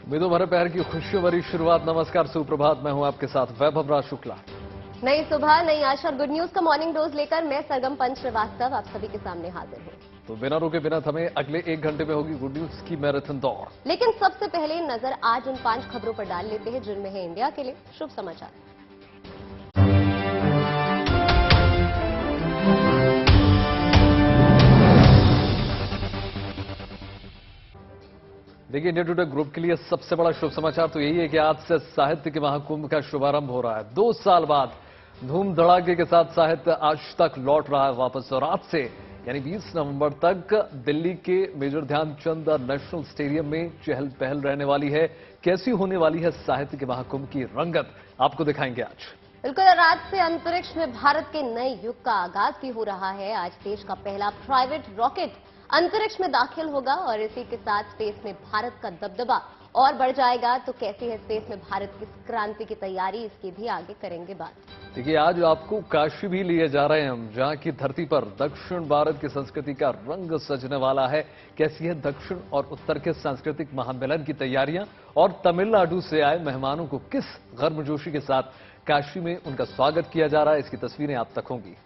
उम्मीदों भरे पैर की खुशियों भरी शुरुआत। नमस्कार, सुप्रभात। मैं हूं आपके साथ वैभव राज शुक्ला। नई सुबह, नई आशा और गुड न्यूज का मॉर्निंग डोज लेकर मैं सरगम पंच श्रीवास्तव आप सभी के सामने हाजिर हूं। तो बिना रुके बिना थमे अगले 1 घंटे में होगी गुड न्यूज की मैराथन दौड़। लेकिन सबसे पहले नजर आज उन 5 खबरों पर डाल लेते हैं जिनमें है इंडिया के लिए शुभ समाचार। देखिए, इंडिया टुडे ग्रुप के लिए सबसे बड़ा शुभ समाचार तो यही है कि आज से साहित्य के महाकुंभ का शुभारंभ हो रहा है। 2 साल बाद धूम धड़ाके के साथ साहित्य आज तक लौट रहा है वापस। और आज से यानी 20 नवंबर तक दिल्ली के मेजर ध्यानचंद नेशनल स्टेडियम में चहल पहल रहने वाली है। कैसी होने वाली है साहित्य के महाकुंभ की रंगत, आपको दिखाएंगे आज। बिल्कुल, और आज से अंतरिक्ष में भारत के नए युग का आगाज भी हो रहा है। आज देश का पहला प्राइवेट रॉकेट अंतरिक्ष में दाखिल होगा और इसी के साथ स्पेस में भारत का दबदबा और बढ़ जाएगा। तो कैसी है स्पेस में भारत की क्रांति की तैयारी, इसकी भी आगे करेंगे बात। देखिए, आज आपको काशी भी लिए जा रहे हैं हम, जहां की धरती पर दक्षिण भारत की संस्कृति का रंग सजने वाला है। कैसी है दक्षिण और उत्तर के सांस्कृतिक महामिलन की तैयारियां और तमिलनाडु से आए मेहमानों को किस गर्मजोशी के साथ काशी में उनका स्वागत किया जा रहा है, इसकी तस्वीरें आप तक होंगी।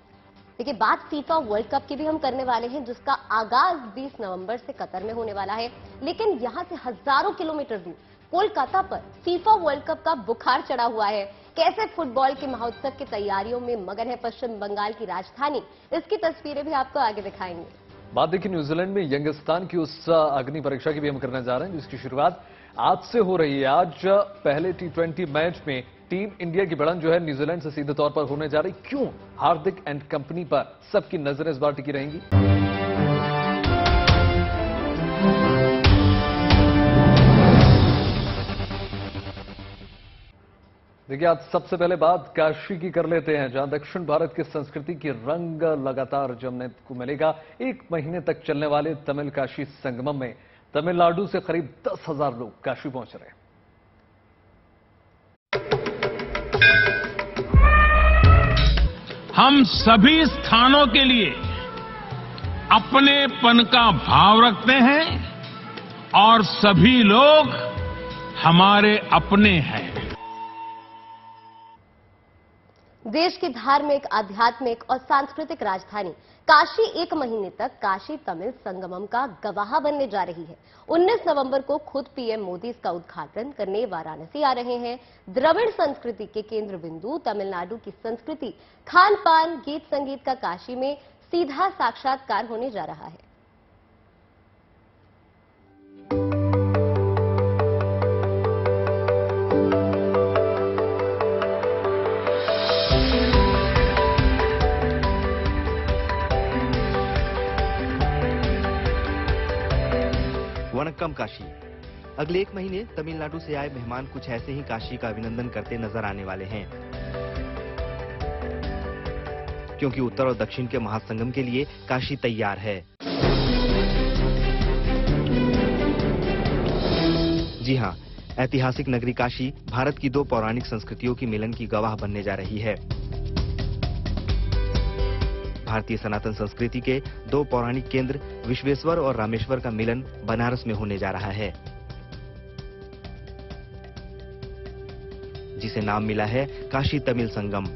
देखिए, बात फीफा वर्ल्ड कप की भी हम करने वाले हैं, जिसका आगाज 20 नवंबर से कतर में होने वाला है। लेकिन यहां से हजारों किलोमीटर दूर कोलकाता पर फीफा वर्ल्ड कप का बुखार चढ़ा हुआ है। कैसे फुटबॉल के महोत्सव की तैयारियों में मगन है पश्चिम बंगाल की राजधानी, इसकी तस्वीरें भी आपको आगे दिखाएंगे। बात देखिए, न्यूजीलैंड में यंगिस्तान की उस अग्नि परीक्षा की भी हम करने जा रहे हैं, जिसकी शुरुआत आज से हो रही है। आज पहले T20 मैच में टीम इंडिया की भिड़ंत जो है न्यूजीलैंड से सीधे तौर पर होने जा रही। क्यों? हार्दिक एंड कंपनी पर सबकी नजरें इस बार टिकी रहेंगी। देखिए, आज सबसे पहले बात काशी की कर लेते हैं, जहां दक्षिण भारत की संस्कृति की रंग लगातार जमने को मिलेगा। 1 महीने तक चलने वाले तमिल काशी संगमम में तमिलनाडु से करीब 10,000 लोग काशी पहुंच रहे हैं। हम सभी स्थानों के लिए अपनेपन का भाव रखते हैं और सभी लोग हमारे अपने हैं। देश की धार्मिक, आध्यात्मिक और सांस्कृतिक राजधानी काशी 1 महीने तक काशी तमिल संगमम का गवाह बनने जा रही है। 19 नवंबर को खुद पीएम मोदी इसका उद्घाटन करने वाराणसी आ रहे हैं। द्रविड़ संस्कृति के केंद्र बिंदु तमिलनाडु की संस्कृति, खान पान, गीत संगीत का काशी में सीधा साक्षात्कार होने जा रहा है। वनक्कम काशी। अगले 1 महीने तमिलनाडु से आए मेहमान कुछ ऐसे ही काशी का अभिनंदन करते नजर आने वाले हैं, क्योंकि उत्तर और दक्षिण के महासंगम के लिए काशी तैयार है। जी हां, ऐतिहासिक नगरी काशी भारत की 2 पौराणिक संस्कृतियों की मिलन की गवाह बनने जा रही है। भारतीय सनातन संस्कृति के 2 पौराणिक केंद्र विश्वेश्वर और रामेश्वर का मिलन बनारस में होने जा रहा है, जिसे नाम मिला है काशी तमिल संगम।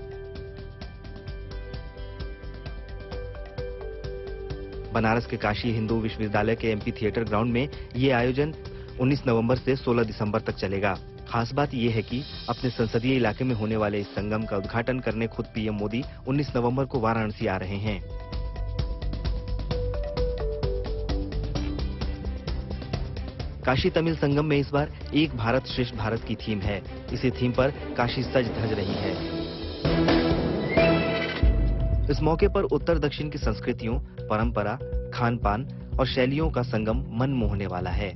बनारस के काशी हिंदू विश्वविद्यालय के एमपी थिएटर ग्राउंड में ये आयोजन 19 नवंबर से 16 दिसंबर तक चलेगा। खास बात यह है कि अपने संसदीय इलाके में होने वाले इस संगम का उद्घाटन करने खुद पीएम मोदी 19 नवंबर को वाराणसी आ रहे हैं। काशी तमिल संगम में इस बार एक भारत श्रेष्ठ भारत की थीम है। इसी थीम पर काशी सज धज रही है। इस मौके पर उत्तर दक्षिण की संस्कृतियों, परंपरा, खान पान और शैलियों का संगम मन मोहने वाला है।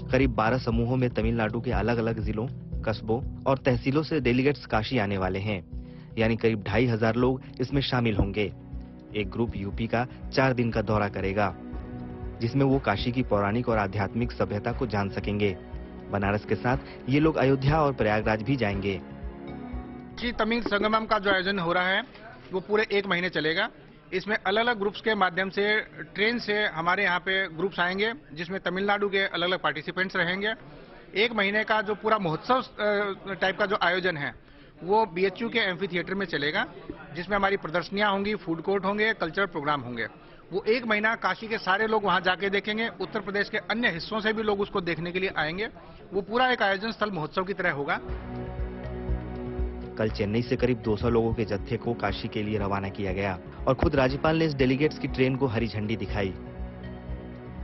करीब 12 समूहों में तमिलनाडु के अलग अलग जिलों, कस्बों और तहसीलों से डेलीगेट्स काशी आने वाले हैं, यानी करीब 2,500 लोग इसमें शामिल होंगे। एक ग्रुप यूपी का 4 दिन का दौरा करेगा, जिसमें वो काशी की पौराणिक और आध्यात्मिक सभ्यता को जान सकेंगे। बनारस के साथ ये लोग अयोध्या और प्रयागराज भी जाएंगे। तमिल संगमम का जो आयोजन हो रहा है वो पूरे 1 महीने चलेगा। इसमें अलग अलग ग्रुप्स के माध्यम से ट्रेन से हमारे यहाँ पे ग्रुप्स आएंगे, जिसमें तमिलनाडु के अलग अलग पार्टिसिपेंट्स रहेंगे। 1 महीने का जो पूरा महोत्सव टाइप का जो आयोजन है वो BHU के एम्फी थिएटर में चलेगा, जिसमें हमारी प्रदर्शनियां होंगी, फूड कोर्ट होंगे, कल्चरल प्रोग्राम होंगे। वो 1 महीना काशी के सारे लोग वहां जाके देखेंगे, उत्तर प्रदेश के अन्य हिस्सों से भी लोग उसको देखने के लिए आएंगे। वो पूरा एक आयोजन स्थल महोत्सव की तरह होगा। कल चेन्नई से करीब 200 लोगों के जत्थे को काशी के लिए रवाना किया गया और खुद राज्यपाल ने इस डेलीगेट्स की ट्रेन को हरी झंडी दिखाई।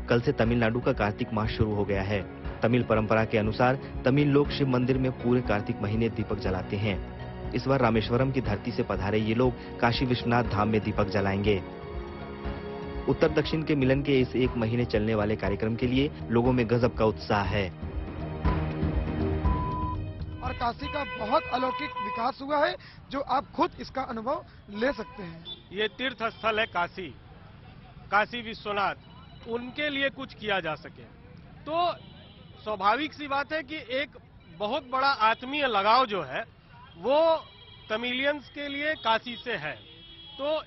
कल से तमिलनाडु का कार्तिक मास शुरू हो गया है। तमिल परंपरा के अनुसार तमिल लोग शिव मंदिर में पूरे कार्तिक महीने दीपक जलाते हैं। इस बार रामेश्वरम की धरती से पधारे ये लोग काशी विश्वनाथ धाम में दीपक जलाएंगे। उत्तर दक्षिण के मिलन के इस 1 महीने चलने वाले कार्यक्रम के लिए लोगों में गजब का उत्साह है और काशी का बहुत अलौकिक विकास हुआ है, जो आप खुद इसका अनुभव ले सकते हैं। ये तीर्थ स्थल है काशी विश्वनाथ, उनके लिए कुछ किया जा सके तो स्वाभाविक सी बात है कि एक बहुत बड़ा आत्मीय लगाव जो है वो तमिलियंस के लिए काशी से है। तो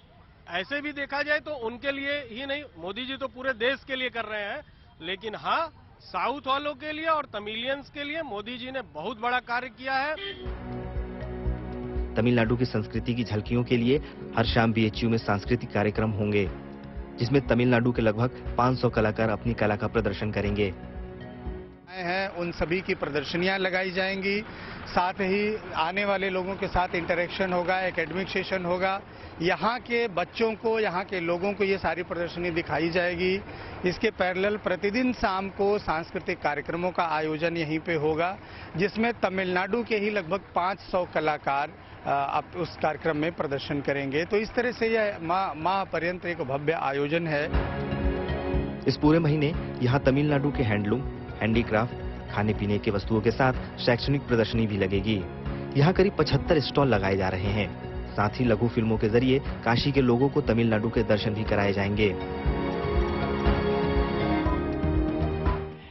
ऐसे भी देखा जाए तो उनके लिए ही नहीं, मोदी जी तो पूरे देश के लिए कर रहे हैं, लेकिन हाँ, साउथ वालों के लिए और तमिलियंस के लिए मोदी जी ने बहुत बड़ा कार्य किया है। तमिलनाडु की संस्कृति की झलकियों के लिए हर शाम BHU में सांस्कृतिक कार्यक्रम होंगे, जिसमें तमिलनाडु के लगभग 500 कलाकार अपनी कला का प्रदर्शन करेंगे। हैं उन सभी की प्रदर्शनियां लगाई जाएंगी, साथ ही आने वाले लोगों के साथ इंटरेक्शन होगा, एकेडमिक सेशन होगा। यहाँ के बच्चों को, यहाँ के लोगों को ये सारी प्रदर्शनी दिखाई जाएगी। इसके पैरेलल प्रतिदिन शाम को सांस्कृतिक कार्यक्रमों का आयोजन यहीं पे होगा, जिसमें तमिलनाडु के ही लगभग 500 कलाकार अब उस कार्यक्रम में प्रदर्शन करेंगे। तो इस तरह से यह माह पर्यंत एक भव्य आयोजन है। इस पूरे महीने यहाँ तमिलनाडु के हैंडलूम, हैंडीक्राफ्ट, खाने पीने की वस्तुओं के साथ शैक्षणिक प्रदर्शनी भी लगेगी। यहाँ करीब 75 स्टॉल लगाए जा रहे हैं। साथ ही लघु फिल्मों के जरिए काशी के लोगों को तमिलनाडु के दर्शन भी कराए जाएंगे।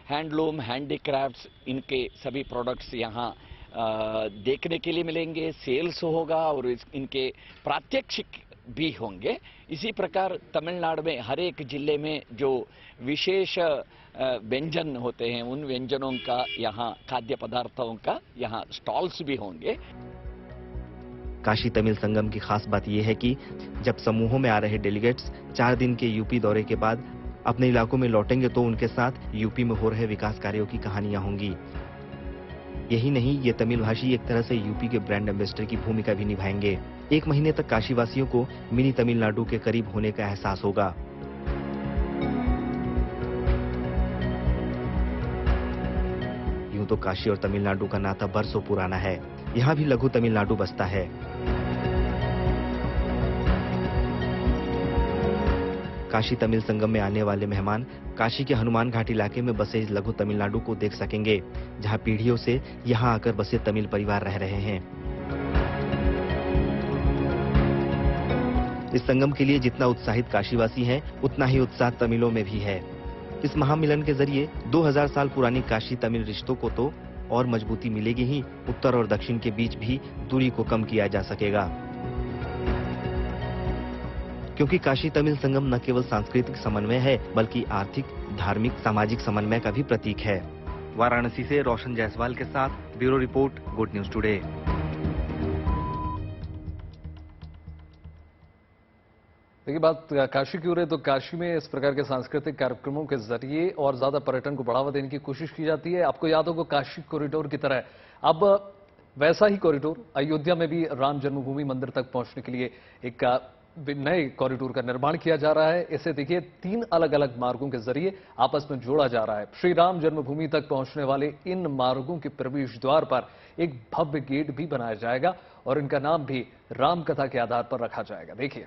हैंडलूम, हैंडीक्राफ्ट्स, इनके सभी प्रोडक्ट्स यहाँ देखने के लिए मिलेंगे, सेल्स होगा और इनके प्रात्यक्षिक भी होंगे। इसी प्रकार तमिलनाडु में हर एक जिले में जो विशेष व्यंजन होते हैं, उन व्यंजनों का यहाँ, खाद्य पदार्थों का यहाँ स्टॉल्स भी होंगे। काशी तमिल संगम की खास बात यह है कि जब समूहों में आ रहे डेलीगेट्स 4 दिन के यूपी दौरे के बाद अपने इलाकों में लौटेंगे तो उनके साथ यूपी में हो रहे विकास कार्यों की कहानियां होंगी। यही नहीं, ये तमिल भाषी एक तरह से यूपी के ब्रांड एम्बेसडर की भूमिका भी निभाएंगे। 1 महीने तक काशी वासियों को मिनी तमिलनाडु के करीब होने का एहसास होगा। यूं तो काशी और तमिलनाडु का नाता बरसों पुराना है। यहाँ भी लघु तमिलनाडु बसता है। काशी तमिल संगम में आने वाले मेहमान काशी के हनुमान घाट इलाके में बसे इस लघु तमिलनाडु को देख सकेंगे, जहां पीढ़ियों से यहां आकर बसे तमिल परिवार रह रहे हैं। इस संगम के लिए जितना उत्साहित काशीवासी हैं, उतना ही उत्साह तमिलों में भी है। इस महामिलन के जरिए 2000 साल पुरानी काशी तमिल रिश्तों को तो और मजबूती मिलेगी ही, उत्तर और दक्षिण के बीच भी दूरी को कम किया जा सकेगा। क्योंकि काशी तमिल संगम न केवल सांस्कृतिक समन्वय है, बल्कि आर्थिक, धार्मिक, सामाजिक समन्वय का भी प्रतीक है। वाराणसी से रोशन जायसवाल के साथ bureau report, good news today. देखिए, बात काशी की हो रही है तो काशी में इस प्रकार के सांस्कृतिक कार्यक्रमों के जरिए और ज्यादा पर्यटन को बढ़ावा देने की कोशिश की जाती है। आपको याद होगा, काशी कॉरिडोर की तरह अब वैसा ही कॉरिडोर अयोध्या में भी राम जन्मभूमि मंदिर तक पहुंचने के लिए एक नए कॉरिडोर का निर्माण किया जा रहा है। इसे देखिए, 3 अलग अलग मार्गों के जरिए आपस में जोड़ा जा रहा है। श्री राम जन्मभूमि तक पहुंचने वाले इन मार्गों के प्रवेश द्वार पर एक भव्य गेट भी बनाया जाएगा और इनका नाम भी राम कथा के आधार पर रखा जाएगा। देखिए,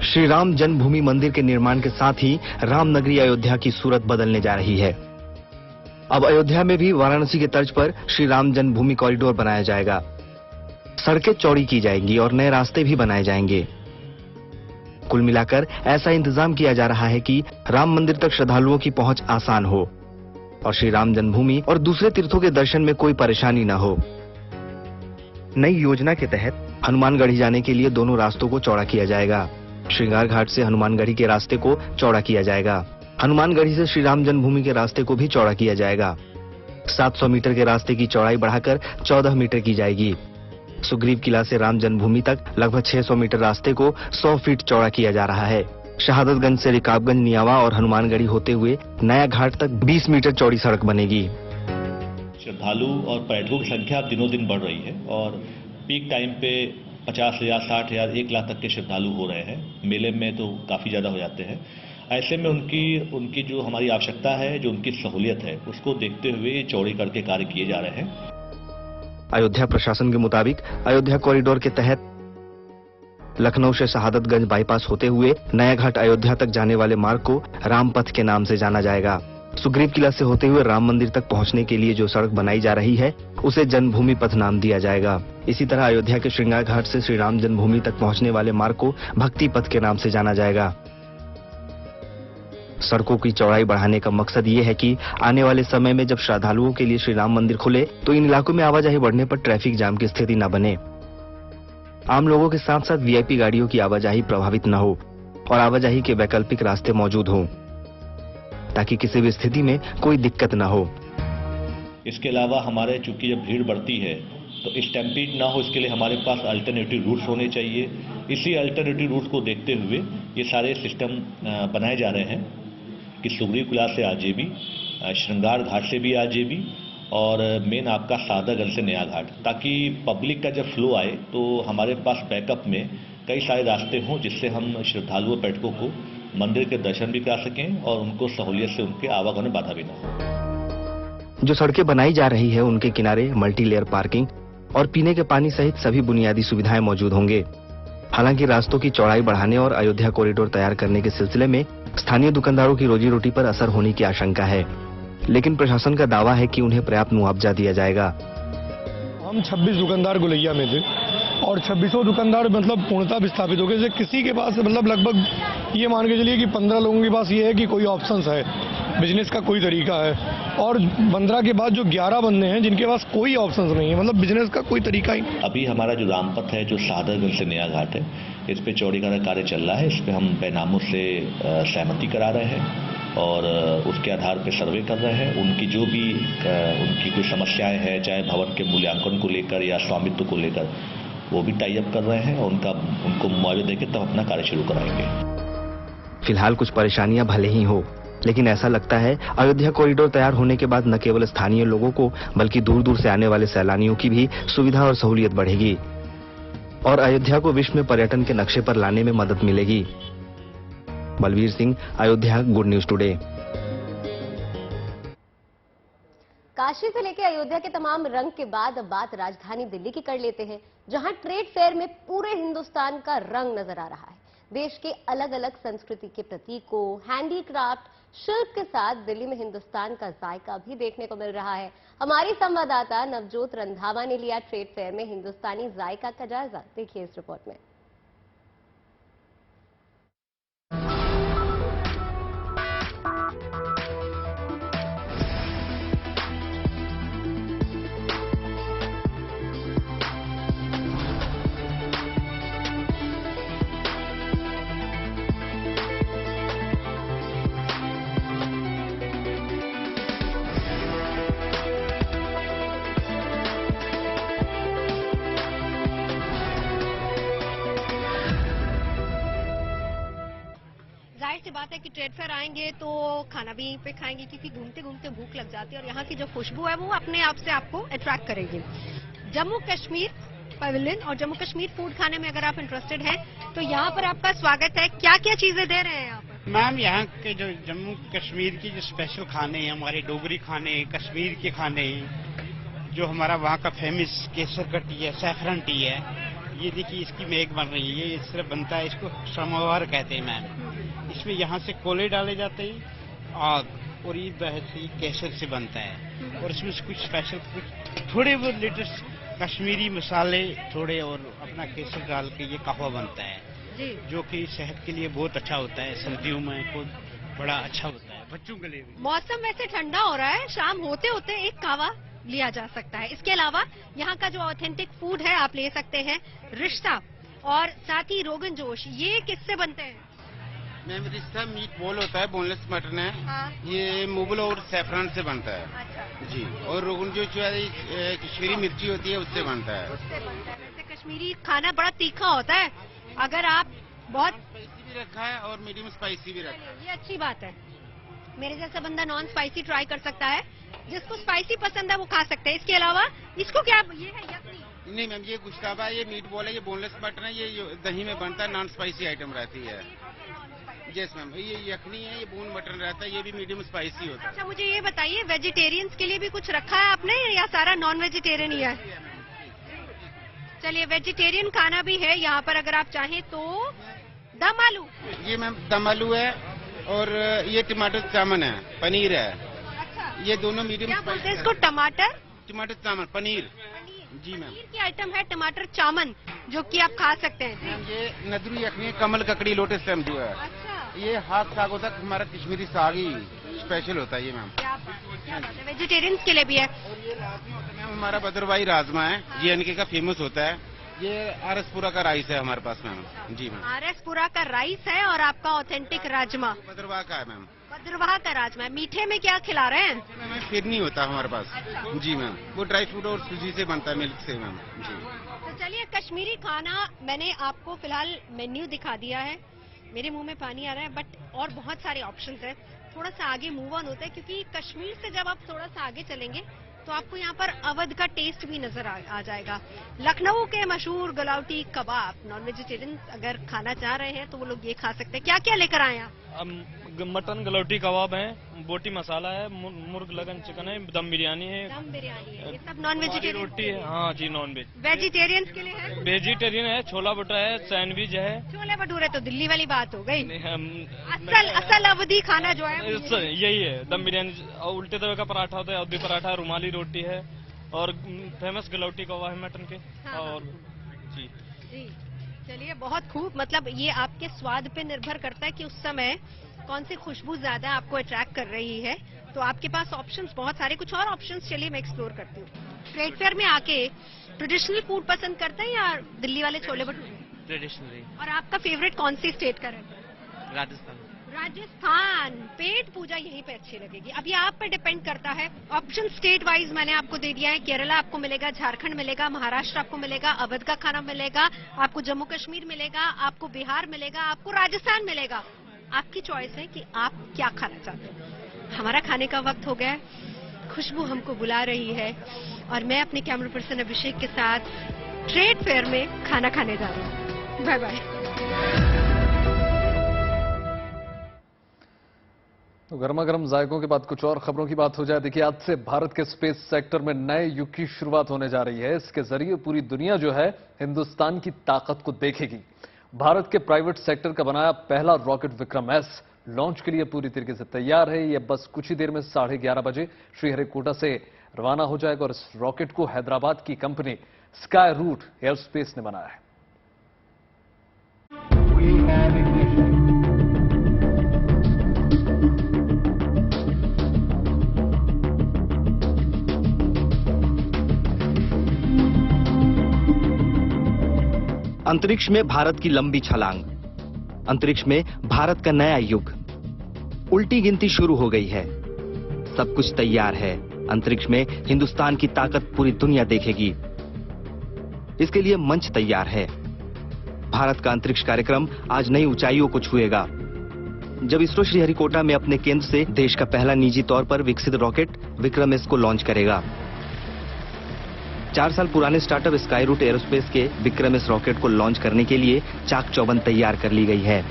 श्री राम जन्मभूमि मंदिर के निर्माण के साथ ही रामनगरी अयोध्या की सूरत बदलने जा रही है। अब अयोध्या में भी वाराणसी के तर्ज पर श्री राम जन्मभूमि कॉरिडोर बनाया जाएगा। सड़कें चौड़ी की जाएंगी और नए रास्ते भी बनाए जाएंगे। कुल मिलाकर ऐसा इंतजाम किया जा रहा है कि राम मंदिर तक श्रद्धालुओं की पहुंच आसान हो और श्री राम जन्मभूमि और दूसरे तीर्थों के दर्शन में कोई परेशानी न हो। नई योजना के तहत हनुमानगढ़ी जाने के लिए दोनों रास्तों को चौड़ा किया जाएगा। श्रृंगार घाट से हनुमानगढ़ी के रास्ते को चौड़ा किया जाएगा। हनुमानगढ़ी से श्री राम जन्मभूमि के रास्ते को भी चौड़ा किया जाएगा। 700 मीटर के रास्ते की चौड़ाई बढ़ाकर 14 मीटर की जाएगी। सुग्रीव किला से राम जन्मभूमि तक लगभग 600 मीटर रास्ते को 100 फीट चौड़ा किया जा रहा है। शहादतगंज से रिकाबगंज, नियावा और हनुमानगढ़ी होते हुए नया घाट तक 20 मीटर चौड़ी सड़क बनेगी। श्रद्धालु और पर्यटकों की संख्या दिनों दिन बढ़ रही है और पीक टाइम पे 50,000, 60,000, 1 लाख तक के श्रद्धालु हो रहे हैं। मेले में तो काफी ज्यादा हो जाते हैं। ऐसे में उनकी जो हमारी आवश्यकता है, जो उनकी सहूलियत है, उसको देखते हुए चौड़ी करके कार्य किए जा रहे हैं। अयोध्या प्रशासन के मुताबिक अयोध्या कॉरिडोर के तहत लखनऊ से शहादतगंज बाईपास होते हुए नया घाट अयोध्या तक जाने वाले मार्ग को रामपथ के नाम से जाना जाएगा। सुग्रीव किला से होते हुए राम मंदिर तक पहुंचने के लिए जो सड़क बनाई जा रही है उसे जन्मभूमि पथ नाम दिया जाएगा। इसी तरह अयोध्या के श्रृंगार घाट से श्री राम जन्मभूमि तक पहुंचने वाले मार्ग को भक्ति पथ के नाम से जाना जाएगा। सड़कों की चौड़ाई बढ़ाने का मकसद ये है कि आने वाले समय में जब श्रद्धालुओं के लिए श्री राम मंदिर खुले तो इन इलाकों में आवाजाही बढ़ने पर ट्रैफिक जाम की स्थिति न बने। आम लोगों के साथ साथ वीआईपी गाड़ियों की आवाजाही प्रभावित न हो और आवाजाही के वैकल्पिक रास्ते मौजूद हों ताकि किसी भी स्थिति में कोई दिक्कत न हो। इसके अलावा हमारे चूंकि जब भीड़ बढ़ती है तो स्टैम्पीड ना हो, इसके लिए हमारे पास अल्टरनेटिव रूट्स होने चाहिए। इसी अल्टरनेटिव रूट को देखते हुए ये सारे सिस्टम बनाए जा रहे हैं कि सुग्रीव किला से आजेबी, श्रृंगार घाट से भी आजेबी और मेन आपका शहादतगंज से नया घाट, ताकि पब्लिक का जब फ्लो आए तो हमारे पास बैकअप में कई सारे रास्ते हों जिससे हम श्रद्धालुओं पर्यटकों को मंदिर के दर्शन भी करा सकें और उनको सहूलियत से उनके आवागमन में बाधा भी न हो। जो सड़कें बनाई जा रही है उनके किनारे मल्टी लेयर पार्किंग और पीने के पानी सहित सभी बुनियादी सुविधाएं मौजूद होंगे। हालांकि रास्तों की चौड़ाई बढ़ाने और अयोध्या कॉरिडोर तैयार करने के सिलसिले में स्थानीय दुकानदारों की रोजी रोटी पर असर होने की आशंका है, लेकिन प्रशासन का दावा है कि उन्हें पर्याप्त मुआवजा दिया जाएगा। हम 26 दुकानदार गुलैया में थे और 2600 दुकानदार मतलब पूर्णतः विस्थापित हो गए। किसी के पास मतलब लगभग ये मान के चलिए कि 15 लोगों के पास ये है कि कोई ऑप्शंस है, बिजनेस का कोई तरीका है, और 15 के बाद जो 11 बंदे हैं जिनके पास कोई ऑप्शंस नहीं है, मतलब बिजनेस का कोई तरीका ही। अभी हमारा जो रामपथ है, जो शहादतगंज से नया घाट है, इस पे चौड़ीकरण का कार्य चल रहा है। इस पे हम बैनामों से सहमति करा रहे हैं और उसके आधार पर सर्वे कर रहे हैं। उनकी जो भी उनकी कोई समस्याएं हैं, चाहे भवन के मूल्यांकन को लेकर या स्वामित्व को लेकर, वो भी टाई अप कर रहे हैं और उनको मुआवजा देकर तब अपना कार्य शुरू कराएंगे। फिलहाल कुछ परेशानियां भले ही हो, लेकिन ऐसा लगता है अयोध्या कॉरिडोर तैयार होने के बाद न केवल स्थानीय लोगों को बल्कि दूर दूर से आने वाले सैलानियों की भी सुविधा और सहूलियत बढ़ेगी और अयोध्या को विश्व में पर्यटन के नक्शे पर लाने में मदद मिलेगी। Balveer Singh, Ayodhya, good news today. Kashi से लेकर अयोध्या के तमाम रंग के बाद अब बात राजधानी दिल्ली की कर लेते हैं, जहां ट्रेड फेयर में पूरे हिंदुस्तान का रंग नजर आ रहा है। देश के अलग अलग संस्कृति के प्रतीकों, हैंडीक्राफ्ट, शिल्प के साथ दिल्ली में हिंदुस्तान का जायका भी देखने को मिल रहा है। हमारी संवाददाता नवजोत रंधावा ने लिया ट्रेड फेयर में हिंदुस्तानी जायका का जायजा। देखिए इस रिपोर्ट में। जाहिर सी बात है कि ट्रेड फेयर आएंगे तो खाना भी यहीं पे खाएंगे, क्योंकि घूमते घूमते भूख लग जाती है और यहाँ की जो खुशबू है वो अपने आप से आपको अट्रैक्ट करेगी। जम्मू कश्मीर पवेलियन और जम्मू कश्मीर फूड खाने में अगर आप इंटरेस्टेड हैं तो यहाँ पर आपका स्वागत है। क्या क्या चीजें दे रहे हैं यहाँ पर? मैम, यहाँ के जो जम्मू कश्मीर की जो स्पेशल खाने हैं, हमारे डोगरी खाने, कश्मीर के खाने, जो हमारा वहाँ का फेमस केसर का टी है, सैफरन टी है, ये देखिए इसकी मेघ बन रही है। ये इस तरह बनता है, इसको समोवर कहते हैं मैम। इसमें यहाँ से कोले डाले जाते हैं आग और ये केसर से बनता है और इसमें कुछ स्पेशल कुछ थोड़े बहुत लेटेस्ट कश्मीरी मसाले थोड़े और अपना केसर डाल के ये कहवा बनता है जी। जो कि सेहत के लिए बहुत अच्छा होता है, सर्दियों में खुद बड़ा अच्छा होता है, बच्चों के लिए भी। मौसम वैसे ठंडा हो रहा है, शाम होते होते एक कहवा लिया जा सकता है। इसके अलावा यहाँ का जो ऑथेंटिक फूड है आप ले सकते हैं रिश्ता, और साथ ही रोगन जोश। ये किससे बनते हैं? मैम रिश्ता मीट बॉल होता है, बोनलेस मटन है। हाँ। ये मुगल और सैफरान से बनता है। अच्छा। जी। और रोगन जोश जो है कश्मीरी मिर्ची होती है उससे बनता है। उससे बनता है। वैसे कश्मीरी खाना बड़ा तीखा होता है, अगर आप बहुत स्पाइसी भी रखा है और मीडियम स्पाइसी भी रखा है। ये अच्छी बात है। मेरे जैसा बंदा नॉन स्पाइसी ट्राई कर सकता है, जिसको स्पाइसी पसंद है वो खा सकते हैं। इसके अलावा इसको क्या ये है यखनी? नहीं मैम, ये गुश्ताबा है, ये मीट बॉल है, ये बोनलेस मटन है, ये दही में बनता है, नॉन स्पाइसी आइटम रहती है। यस मैम, ये यखनी है, ये बोन मटन रहता है, ये भी मीडियम स्पाइसी होता है। अच्छा, मुझे ये बताइए वेजिटेरियंस के लिए भी कुछ रखा है आपने या सारा नॉन वेजिटेरियन ही है? चलिए, वेजिटेरियन खाना भी है यहाँ पर अगर आप चाहें तो। दम आलू? ये मैम दम आलू है और ये टमाटर चामन है, पनीर है। अच्छा। ये दोनों मीडियम। क्या बोलते हैं इसको? टमाटर चामन, पनीर। जी मैम। पनीर की आइटम है टमाटर चामन, जो कि आप खा सकते हैं। ये नदरू यखनी, कमल ककड़ी, लोटस स्टेम जो है। अच्छा। ये हाथ साग होता है, हमारा कश्मीरी साग ही स्पेशल होता है ये मैम। क्या बात है, वेजिटेरियंस के लिए भी है। और ये राजमा होता है मैम, हमारा बदरवाई राजमा है। ये एनके का फेमस होता है। ये आरएसपुरा का राइस है हमारे पास मैम। जी मैम। आरएसपुरा का राइस है और आपका ऑथेंटिक राजमा बदरवाह का है मैम। बदरवाह का राजमा है। मीठे में क्या खिला रहे हैं? मैम फिरनी होता है हमारे पास। जी मैम, वो ड्राई फ्रूट और सूजी से बनता है, मिल्क से मैम। जी। तो चलिए, कश्मीरी खाना मैंने आपको फिलहाल मेन्यू दिखा दिया है। मेरे मुंह में पानी आ रहा है, बट और बहुत सारे ऑप्शंस हैं। थोड़ा सा आगे मूव ऑन होता है, क्योंकि कश्मीर से जब आप थोड़ा सा आगे चलेंगे तो आपको यहाँ पर अवध का टेस्ट भी नजर आ जाएगा। लखनऊ के मशहूर गलाउटी कबाब, नॉन वेजिटेरियन अगर खाना चाह रहे हैं तो वो लोग ये खा सकते हैं। क्या क्या लेकर आए आप? मटन गलौटी कबाब है, बोटी मसाला है, मुर्ग लगन चिकन है, दम बिरयानी है। दम बिरयानी है, ये सब नॉन वेजिटेरियन रोटी है। हाँ जी, नॉन वेज। वेजिटेरियन के लिए है? वेजिटेरियन है, छोला भटूरा है, सैंडविच है। छोले भटूरे तो दिल्ली वाली बात हो गई। असल अवधी खाना जो है यही है, दम बिरयानी। उल्टे तवे का पराठा होता है, अवधी पराठा, रुमाली रोटी है, और फेमस गलौटी कबाब है मटन के। और जी जी, चलिए, बहुत खूब। मतलब ये आपके स्वाद पे निर्भर करता है कि उस समय कौन सी खुशबू ज्यादा आपको अट्रैक्ट कर रही है। तो आपके पास ऑप्शंस बहुत सारे। कुछ और ऑप्शंस चलिए मैं एक्सप्लोर करती हूँ। ट्रेड फेयर में आके ट्रेडिशनल फूड पसंद करते हैं या दिल्ली वाले छोले भटूरे? ट्रेडिशनली। और आपका फेवरेट कौन सी स्टेट का है? राजस्थान। राजस्थान। पेट पूजा यहीं पे अच्छी लगेगी। अब ये आप पे डिपेंड करता है। ऑप्शन स्टेट वाइज मैंने आपको दे दिया है। केरला आपको मिलेगा, झारखंड मिलेगा, महाराष्ट्र आपको मिलेगा, अवध का खाना मिलेगा, आपको जम्मू कश्मीर मिलेगा, आपको बिहार मिलेगा, आपको राजस्थान मिलेगा। आपकी चॉइस है कि आप क्या खाना चाहते हैं। हमारा खाने का वक्त हो गया है। खुशबू हमको बुला रही है और मैं अपने कैमरा पर्सन अभिषेक के साथ ट्रेड फेयर में खाना खाने जा रही हूँ। Bye bye. तो गर्मा गर्म जायकों के बाद कुछ और खबरों की बात हो जाए। देखिए, आज से भारत के स्पेस सेक्टर में नए युग की शुरुआत होने जा रही है। इसके जरिए पूरी दुनिया जो है हिंदुस्तान की ताकत को देखेगी। भारत के प्राइवेट सेक्टर का बनाया पहला रॉकेट विक्रम एस लॉन्च के लिए पूरी तरीके से तैयार है। यह बस कुछ ही देर में 11:30 बजे श्रीहरिकोटा से रवाना हो जाएगा और इस रॉकेट को हैदराबाद की कंपनी स्काई रूट एयरस्पेस ने बनाया है। अंतरिक्ष में भारत की लंबी छलांग, अंतरिक्ष में भारत का नया युग। उल्टी गिनती शुरू हो गई है। सब कुछ तैयार है। अंतरिक्ष में हिंदुस्तान की ताकत पूरी दुनिया देखेगी। इसके लिए मंच तैयार है। भारत का अंतरिक्ष कार्यक्रम आज नई ऊंचाइयों को छुएगा, जब इसरो श्रीहरिकोटा में अपने केंद्र से देश का पहला निजी तौर पर विकसित रॉकेट विक्रम एस को लॉन्च करेगा। 4 साल पुराने स्टार्टअप स्काई रूट एयरोस्पेस के विक्रम एस रॉकेट को लॉन्च करने के लिए चाक चौबंद तैयार कर ली गई है।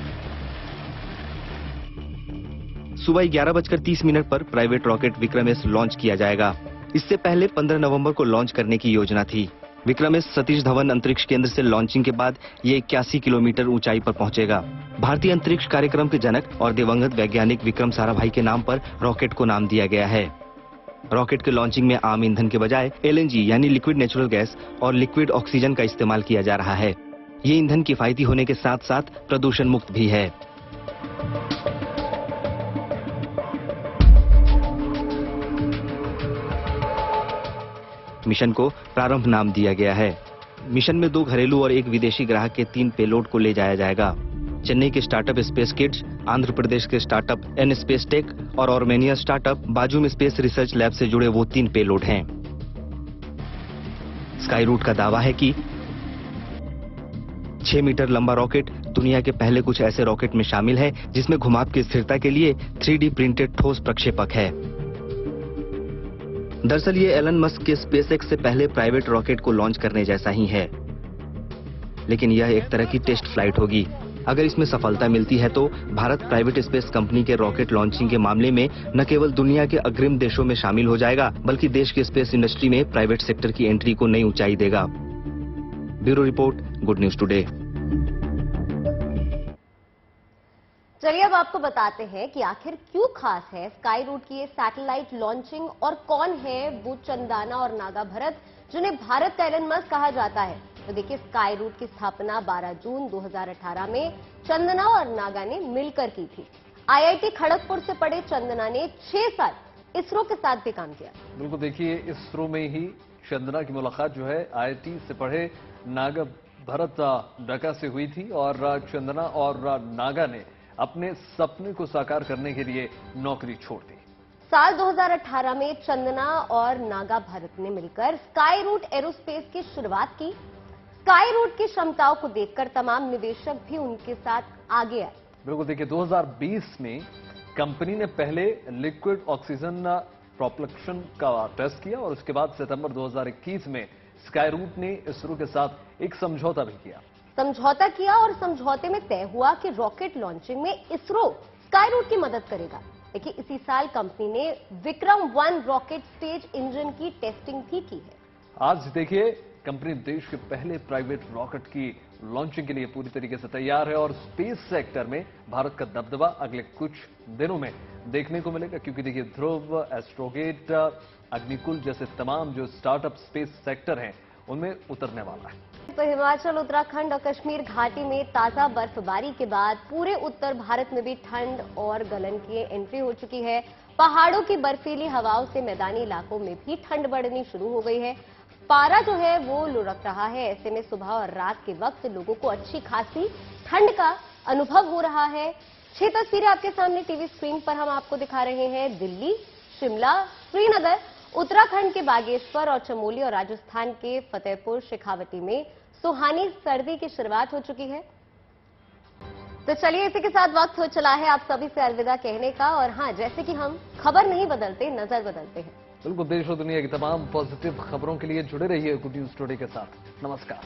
सुबह 11:30 पर private rocket Vikram S launch किया जाएगा। इससे पहले 15 नवंबर को लॉन्च करने की योजना थी। विक्रम एस सतीश धवन अंतरिक्ष केंद्र से लॉन्चिंग के बाद ये 81 किलोमीटर ऊंचाई पर पहुंचेगा। भारतीय अंतरिक्ष कार्यक्रम के जनक और दिवंगत वैज्ञानिक विक्रम साराभाई के नाम पर रॉकेट को नाम दिया गया है। रॉकेट के लॉन्चिंग में आम ईंधन के बजाय LNG यानी लिक्विड नेचुरल गैस और लिक्विड ऑक्सीजन का इस्तेमाल किया जा रहा है। ये ईंधन किफायती होने के साथ साथ प्रदूषण मुक्त भी है। मिशन को प्रारंभ नाम दिया गया है। मिशन में 2 घरेलू और 1 विदेशी ग्राहक के 3 पेलोड को ले जाया जाएगा। चेन्नई के startup space kids, Andhra Pradesh के स्टार्टअप एन स्पेस टेक और आर्मेनिया स्टार्टअप बाजू में स्पेस रिसर्च लैब से जुड़े वो 3 पेलोड हैं। स्काई रूट का दावा है कि 6 मीटर लंबा रॉकेट दुनिया के पहले कुछ ऐसे रॉकेट में शामिल है जिसमें घुमाव की स्थिरता के लिए 3D प्रिंटेड ठोस प्रक्षेपक है। दरअसल ये एलन मस्क के स्पेसएक्स से पहले प्राइवेट रॉकेट को लॉन्च करने जैसा ही है, लेकिन यह एक तरह की टेस्ट फ्लाइट होगी। अगर इसमें सफलता मिलती है तो भारत प्राइवेट स्पेस कंपनी के रॉकेट लॉन्चिंग के मामले में न केवल दुनिया के अग्रिम देशों में शामिल हो जाएगा, बल्कि देश की स्पेस इंडस्ट्री में प्राइवेट सेक्टर की एंट्री को नई ऊंचाई देगा। Bureau report, good news today. चलिए अब आपको बताते हैं कि आखिर क्यों खास है स्काई रूट की ये सैटेलाइट लॉन्चिंग और कौन है वो चंदाना और नागा भरत जिन्हें भारत का एलन मस्क कहा जाता है। तो देखिए, स्काई रूट की स्थापना 12 जून 2018 में चंदना और नागा ने मिलकर की थी। IIT खड़गपुर से पढ़े चंदना ने 6 साल इसरो के साथ भी काम किया। बिल्कुल, देखिए इसरो में ही चंदना की मुलाकात जो है IIT से पढ़े नागा भरत डका से हुई थी और चंदना और नागा ने अपने सपने को साकार करने के लिए नौकरी छोड़ दी। साल 2018 में चंदना और नागा भरत ने मिलकर स्काई रूट एरोस्पेस की शुरुआत की। स्काई रूट की क्षमताओं को देखकर तमाम निवेशक भी उनके साथ आगे आए। बिल्कुल, देखिए 2020 में कंपनी ने पहले लिक्विड ऑक्सीजन प्रोपल्शन का टेस्ट किया और उसके बाद सितंबर 2021 में स्काई रूट ने इसरो के साथ एक समझौता भी किया। समझौता किया और समझौते में तय हुआ कि रॉकेट लॉन्चिंग में इसरो स्काई रूट की मदद करेगा। देखिए, इसी साल कंपनी ने विक्रम 1 रॉकेट स्टेज इंजन की टेस्टिंग भी की है। आज देखिए, कंपनी देश के पहले प्राइवेट रॉकेट की लॉन्चिंग के लिए पूरी तरीके से तैयार है और स्पेस सेक्टर में भारत का दबदबा अगले कुछ दिनों में देखने को मिलेगा, क्योंकि देखिए ध्रुव, एस्ट्रोगेट, अग्निकुल जैसे तमाम जो स्टार्टअप स्पेस सेक्टर हैं उनमें उतरने वाला है। तो हिमाचल, उत्तराखंड और कश्मीर घाटी में ताजा बर्फबारी के बाद पूरे उत्तर भारत में भी ठंड और गलन की एंट्री हो चुकी है। पहाड़ों की बर्फीली हवाओं से मैदानी इलाकों में भी ठंड बढ़नी शुरू हो गई है। पारा जो है वो लुढ़क रहा है। ऐसे में सुबह और रात के वक्त लोगों को अच्छी खासी ठंड का अनुभव हो रहा है। 6 तस्वीरें आपके सामने टीवी स्क्रीन पर हम आपको दिखा रहे हैं। दिल्ली, शिमला, श्रीनगर, उत्तराखंड के बागेश्वर और चमोली और राजस्थान के फतेहपुर शेखावटी में सुहानी सर्दी की शुरुआत हो चुकी है। तो चलिए, इसी के साथ वक्त हो चला है आप सभी से अलविदा कहने का। और हाँ, जैसे कि हम खबर नहीं बदलते, नजर बदलते हैं। बिल्कुल, देश और दुनिया की तमाम पॉजिटिव खबरों के लिए जुड़े रहिए गुड न्यूज टुडे के साथ। नमस्कार।